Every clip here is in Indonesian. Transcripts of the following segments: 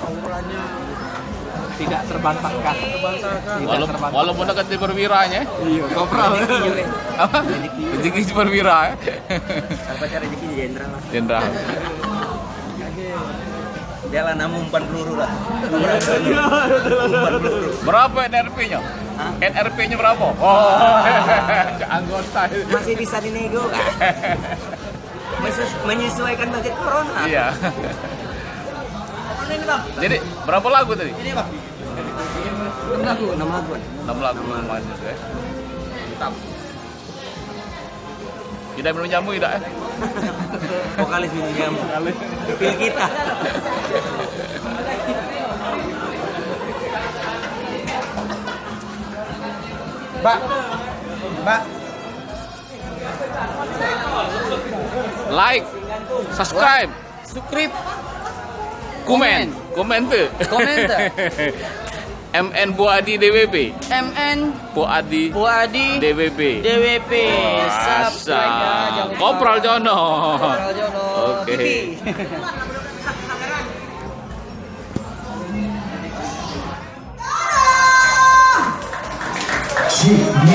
auranya tidak terbantahkan. Walaupun dekat di perwiranya. Iya, kopral. Apa? Rezeki di perwira. Apa cara rezeki jenderal lah. Jenderal. Jalan namun umpan peluru lah. Berapa NRP-nya? NRP-nya berapa? Oh, anggota. Masih bisa dinego kan? Menyesuaikan budget corona. Iya. Jadi berapa lagu tadi? Ini Bang. 6 lagu. 6 lagu. 6 lagu lumayan ya. Mantap. Tidak minum jamu tidak ya? Vokalis minum jamu. Pil kita. Mbak. Like, subscribe, komen tuh. Komen tuh. MN Buadi DWB. MN Buadi DWB. DWP. Subscribe ya, jangan lupa. Kopral Jono. Kopral Jono. Oke. TV.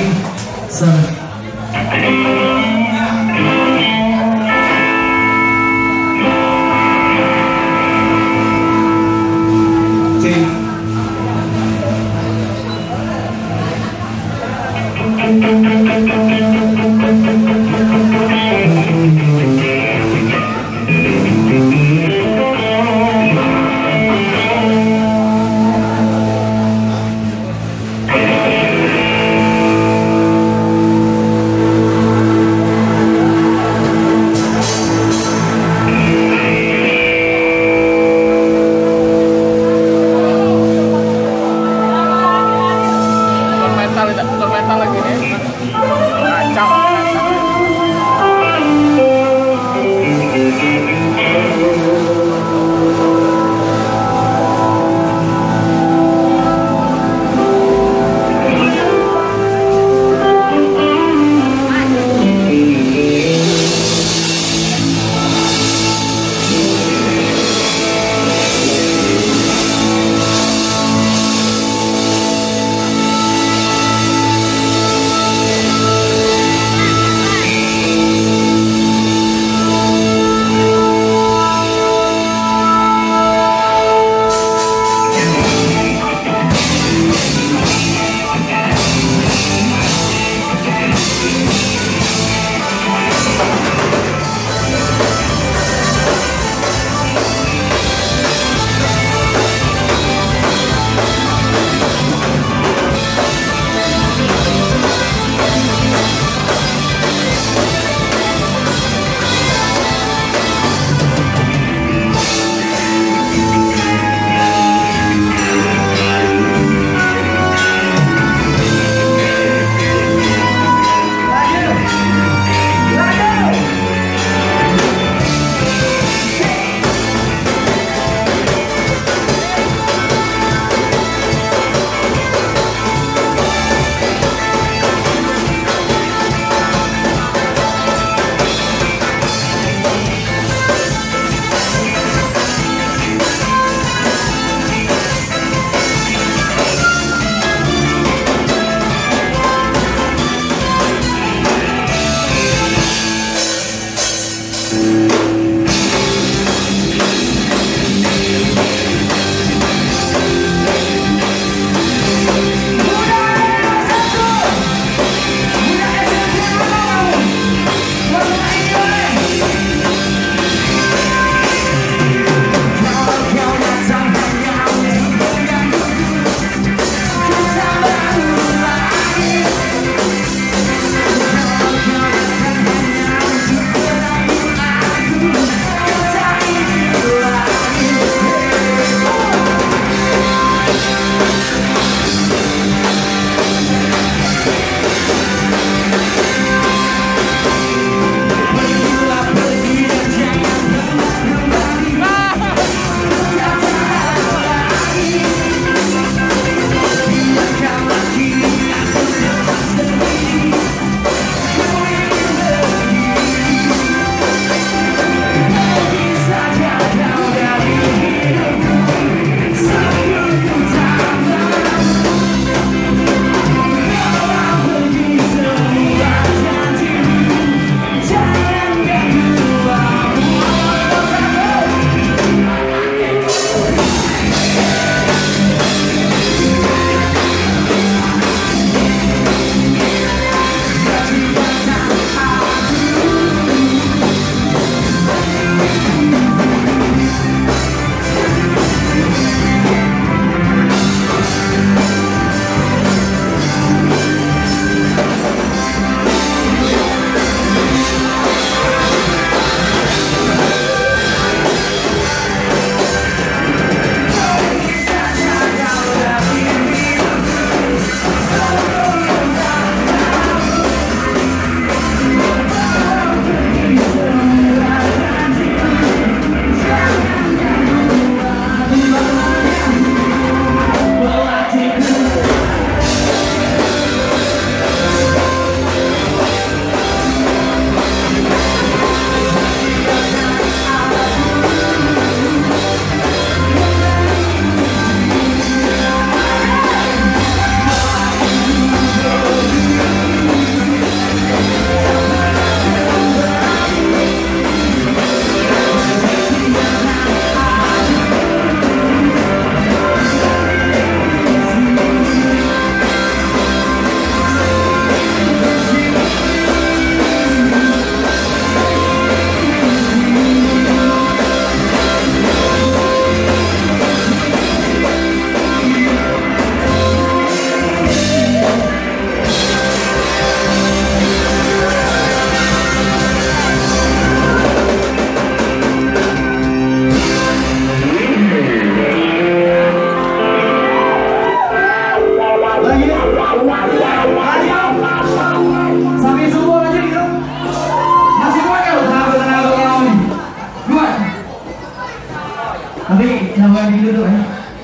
Jangan berdiri duduk ya.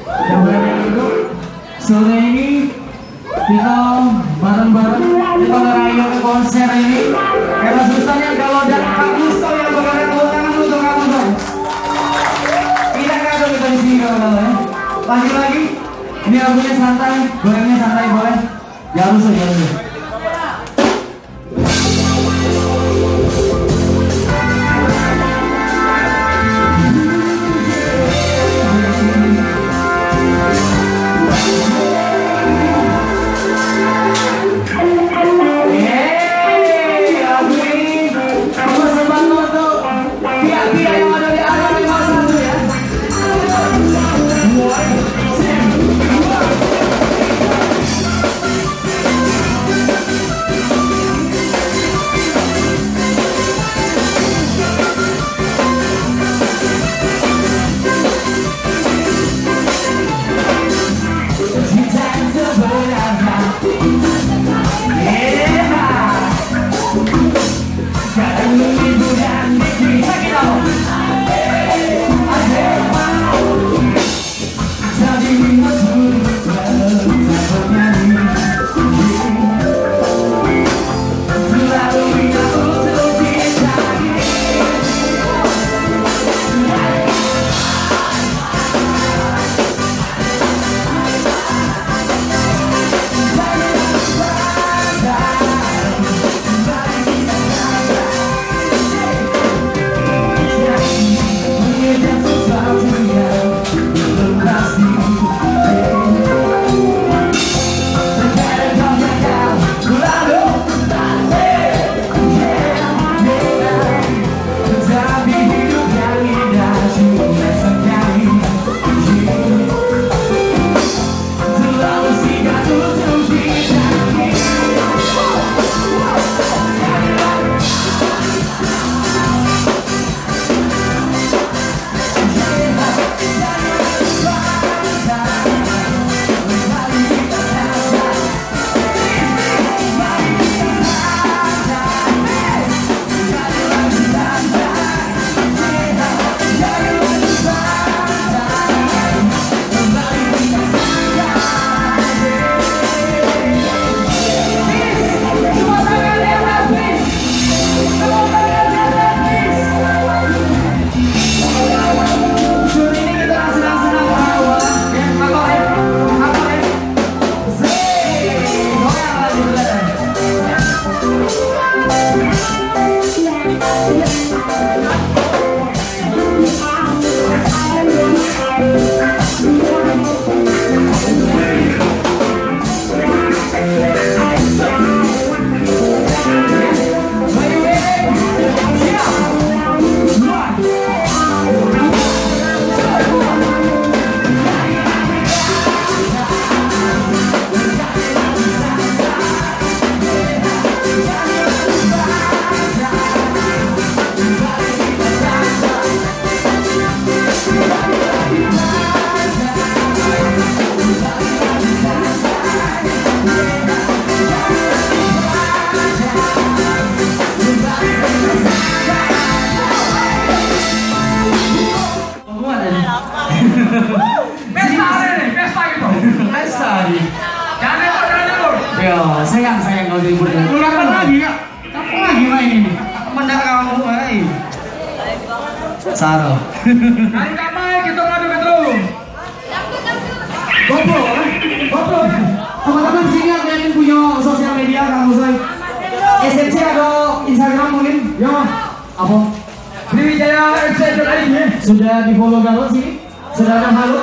Jangan berdiri duduk. Sore ini kita bareng-bareng kita merayakan konser ini. Karena susahnya kalau ada Kak Gusto yang bakalan tepuk tangan untuk Kak Gusto. Kita kado kita di sini kalau ya. Lanjut lagi. Ini lagunya santai, gorengnya santai boleh. Jangan rusuh, jangan rusuh. Sayang kalau dihibur. Kapan lagi kak? Kapan lagi main ini? Mendak kamu main. Saro. Hari kapan kita ngadu terus? Gopo. Teman-teman sini ada yang punya sosial media kamu say. SMC atau Instagram mungkin? Ya. Apa? Sriwijaya FC.id sudah di follow kalau sini? Sudah ada halo?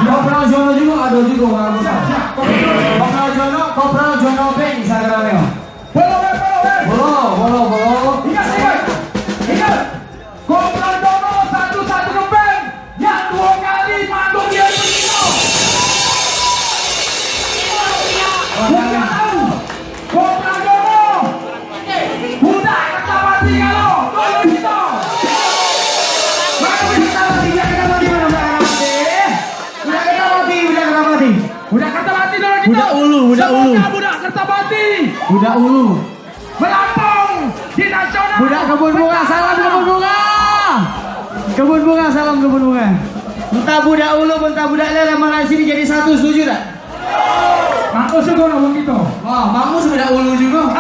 Kopral Jono juga ada juga kamu. Kopral Jono Bank Instagramnya. Follow. Ingat. Kopral Jono satu bank yang 2 kali mandung dia begini. Bukan tahu. Kopral Jono. Budak kata mati kalau. Tolong kita. Mana kita mati? Budak Kertapati dulu kita. Budak Ulu. Budak Kertapati. Budak Ulu. Melampung di nasional. Budak Kebun Bunga, salam Kebun Bunga. Kebun Bunga, salam Kebun Bunga. Entah budak ulu, entah budak lele, malah sini jadi satu, setuju tak? Aku suka ngomong gitu. Wah, mamu sudah ulu juga.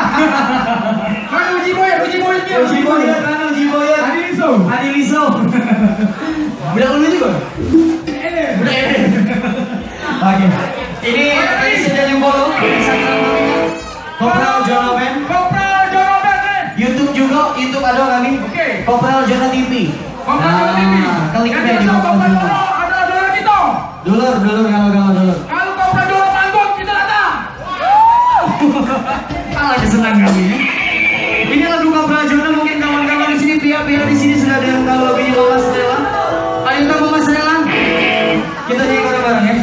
Kan uji boy. Uji boya, kan uji boya. Adi Liso. Budak ulu juga? Budak ini. Oke. Ini tadi sudah di follow Instagram kami. Kopral Jonoben. YouTube juga, YouTube ada kami. Oke. Kopral Jono TV. Kopral Jono TV. Klik deh di Kopral bawah. Jono adalah dulur kita. Dulur, galau-galau dulur. Kalau Kopral Jono manggung, kita datang. Kalah kesenang kami ya. Ini lagu Kopral Jono, mungkin kawan-kawan di sini, pihak-pihak di sini sudah ada yang tahu lagunya Mama Stella. Ada yang tahu Mama Stella? Kita nyanyi bareng-bareng ya.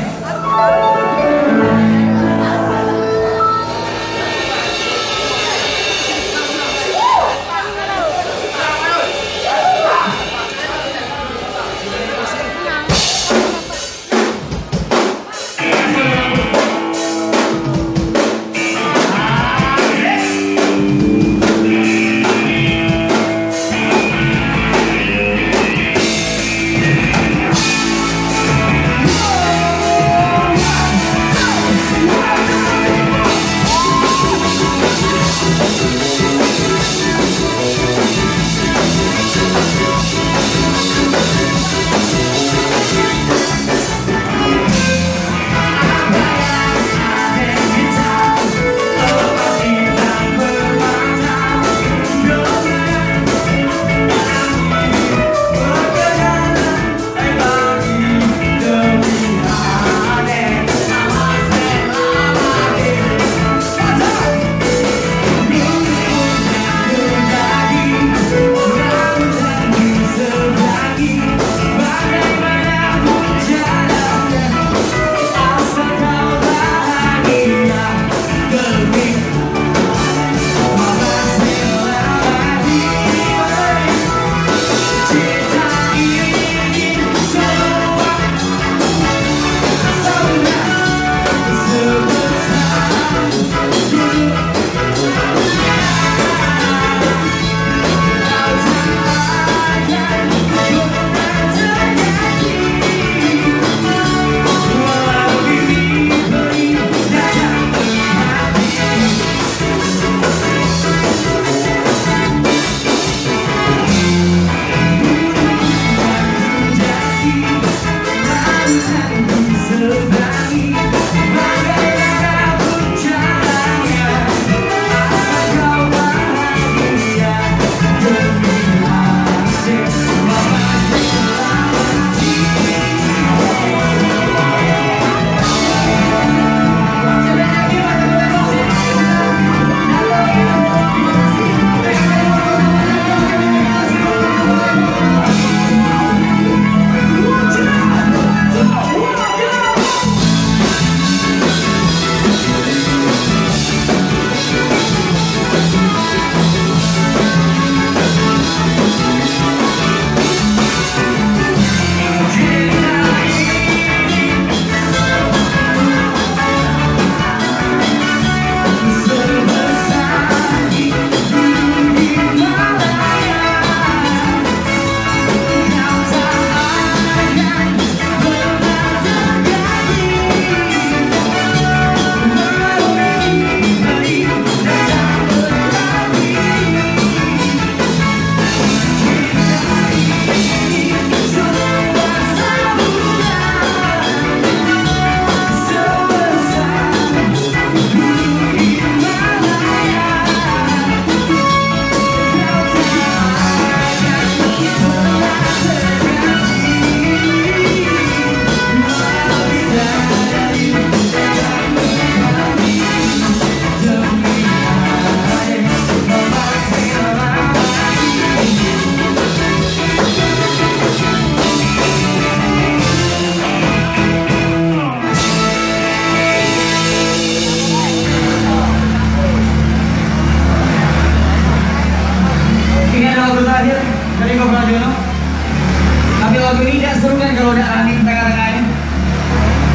lagu ini tidak seru kan kalau udah running tengah-tengahnya.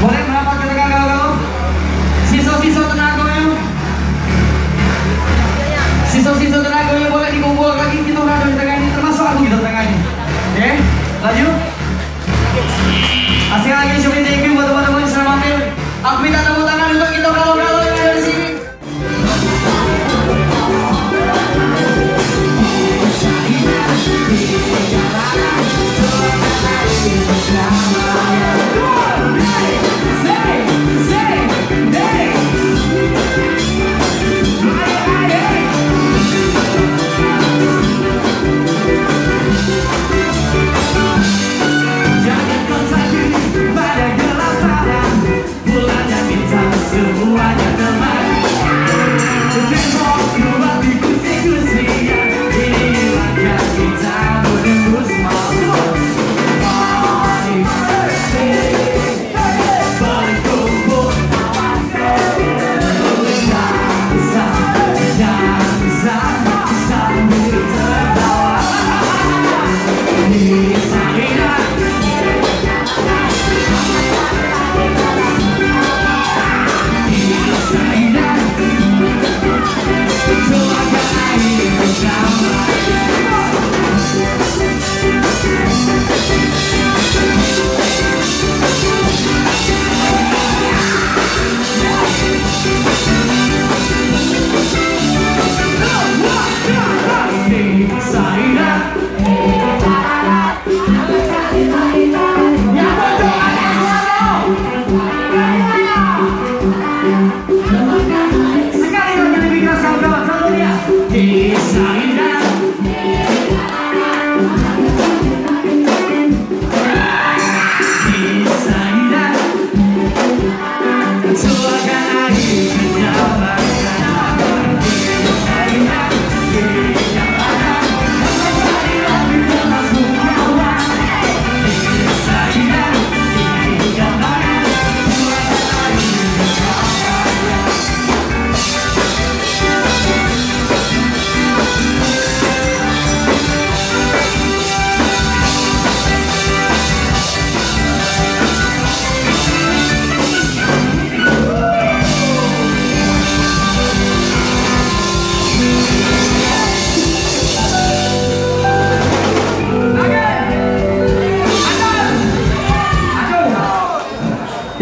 Boleh merapat ke tengah kau? Sisa-sisa tenaganya. Sisa-sisa tenaganya boleh dikumpul lagi kita udah di tengah ini, termasuk aku di tengah ini. Oke, laju.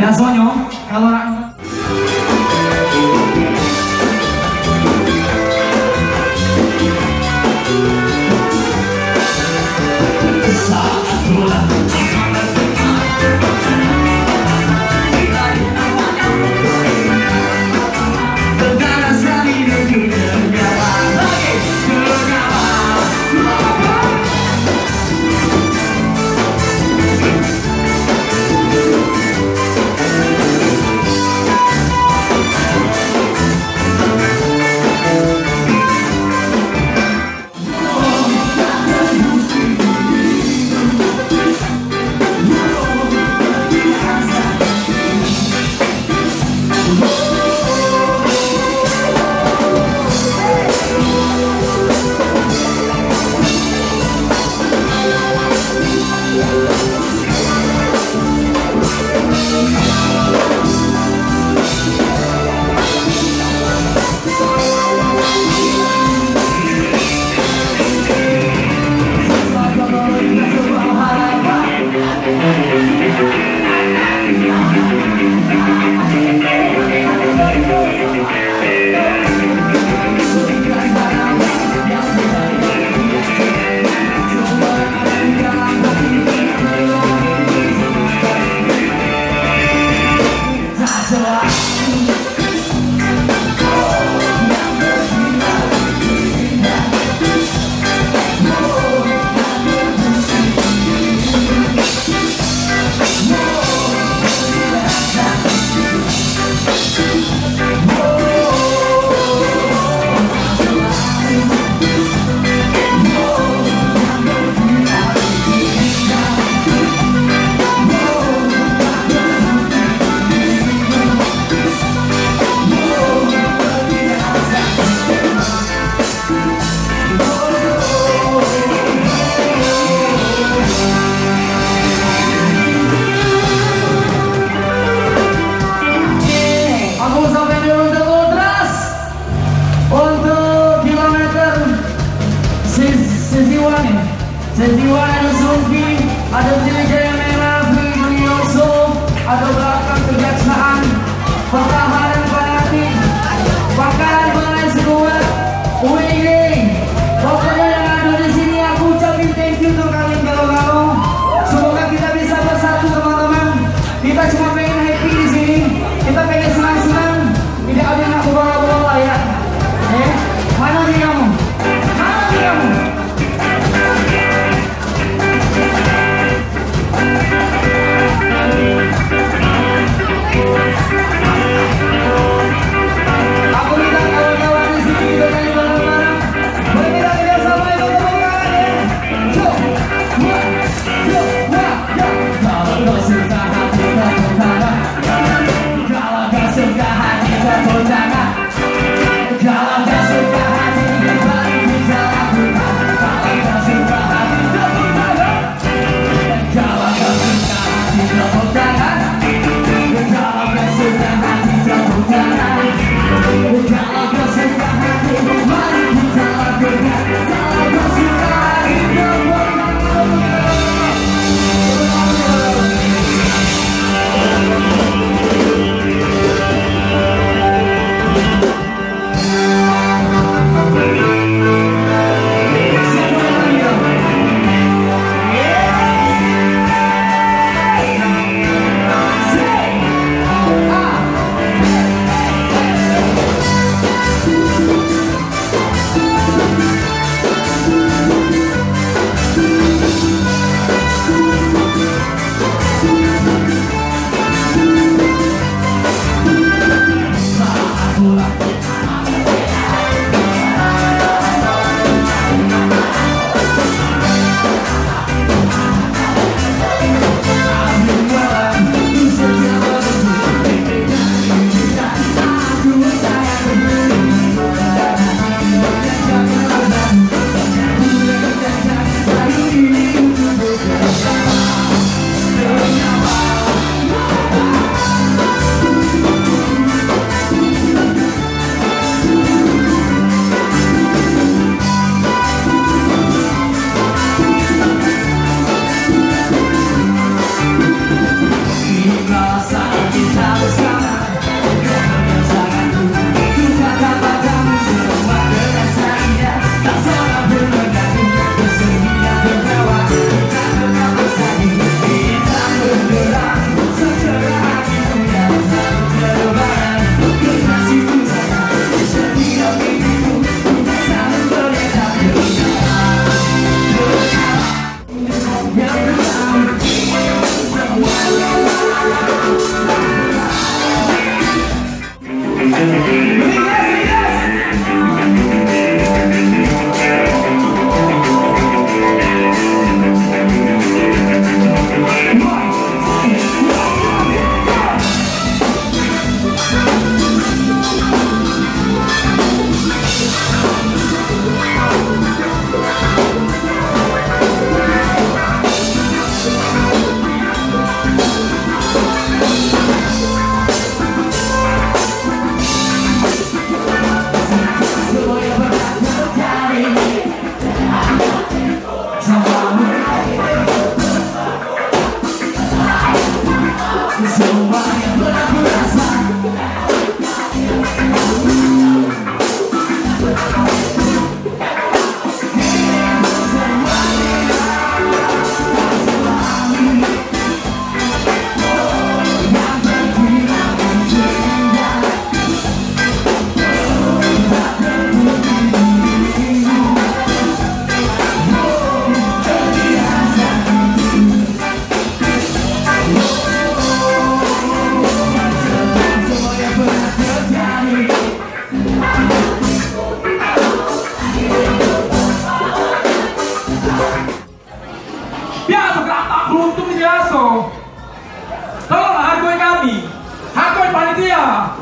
Biasanya kalau Sesiwan ada Sufi, ada Sriwijaya Merah, Brioso, ada belakang kejaksaan, pertahanan fanatik, pakaran pengen sekuat, UID. Pokoknya yang ada di sini aku ucapin thank you untuk kalian galau-galau. Semoga kita bisa bersatu teman-teman. Kita cuma pengen happy di sini, kita pengen senang-senang, tidak ada yang aku bawa-bawa ya. Mana dia kamu? Mana dia kamu? Aku minta kawan-kawan di sini bernyanyi bareng-bareng. Mari kita kerjasama itu temukan ya. Kalau kau suka hati kau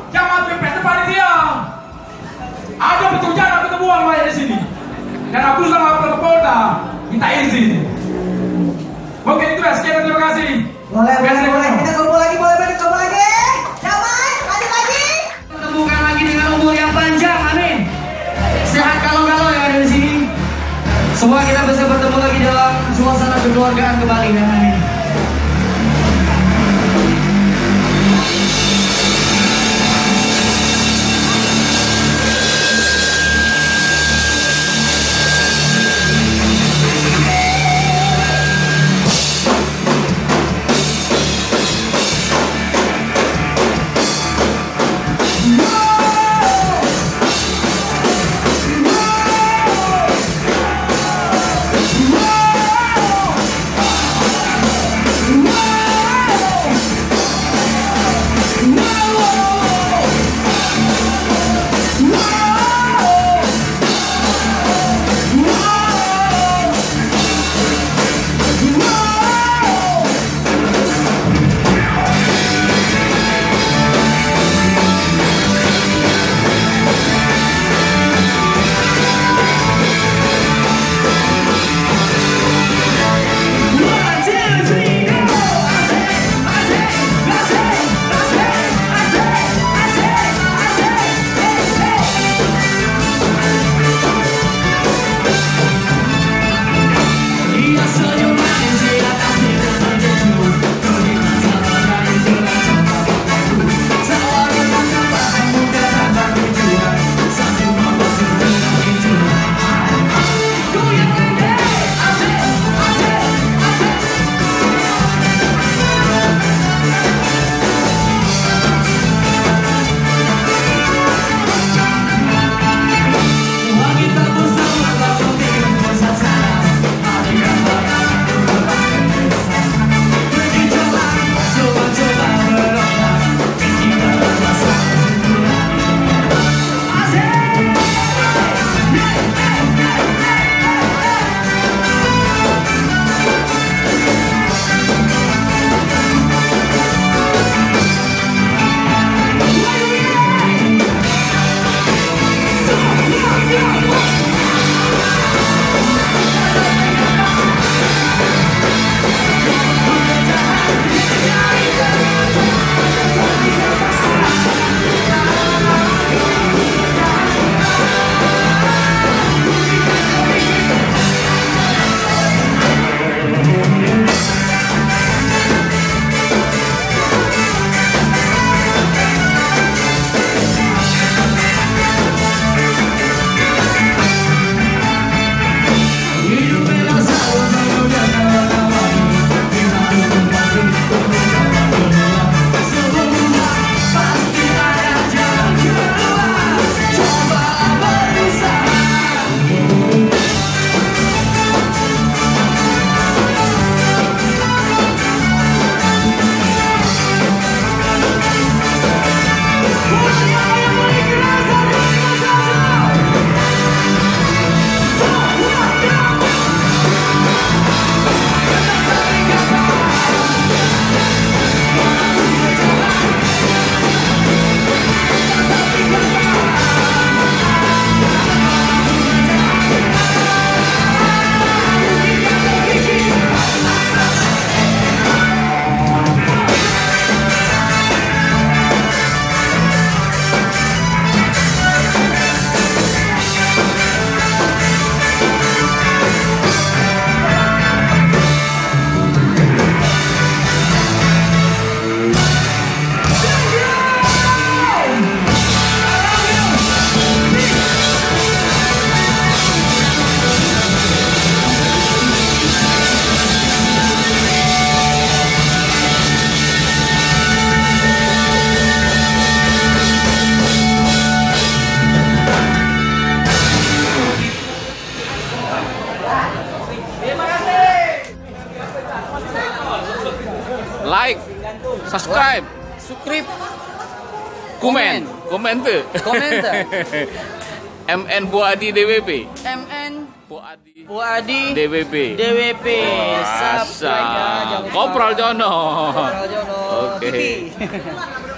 Jangan pepet depan dia. Ada petunjuk aku kebuang banyak di sini. Dan aku sudah lapor ke Polda, minta izin. Oke, itu ya, sekian, terima kasih. Boleh. Kita kumpul lagi, boleh coba lagi. Damai, lagi. Temukan lagi dengan umur yang panjang, amin. Sehat kalau yang ada di sini. Semua kita bisa bertemu lagi dalam suasana kekeluargaan kembali, amin. like, subscribe, komen tuh. MN Buadi DWP. MN Buadi DWP. Subscribe ya, jangan lupa. Kopral Jono. Kopral Jono. Oke. Kiki.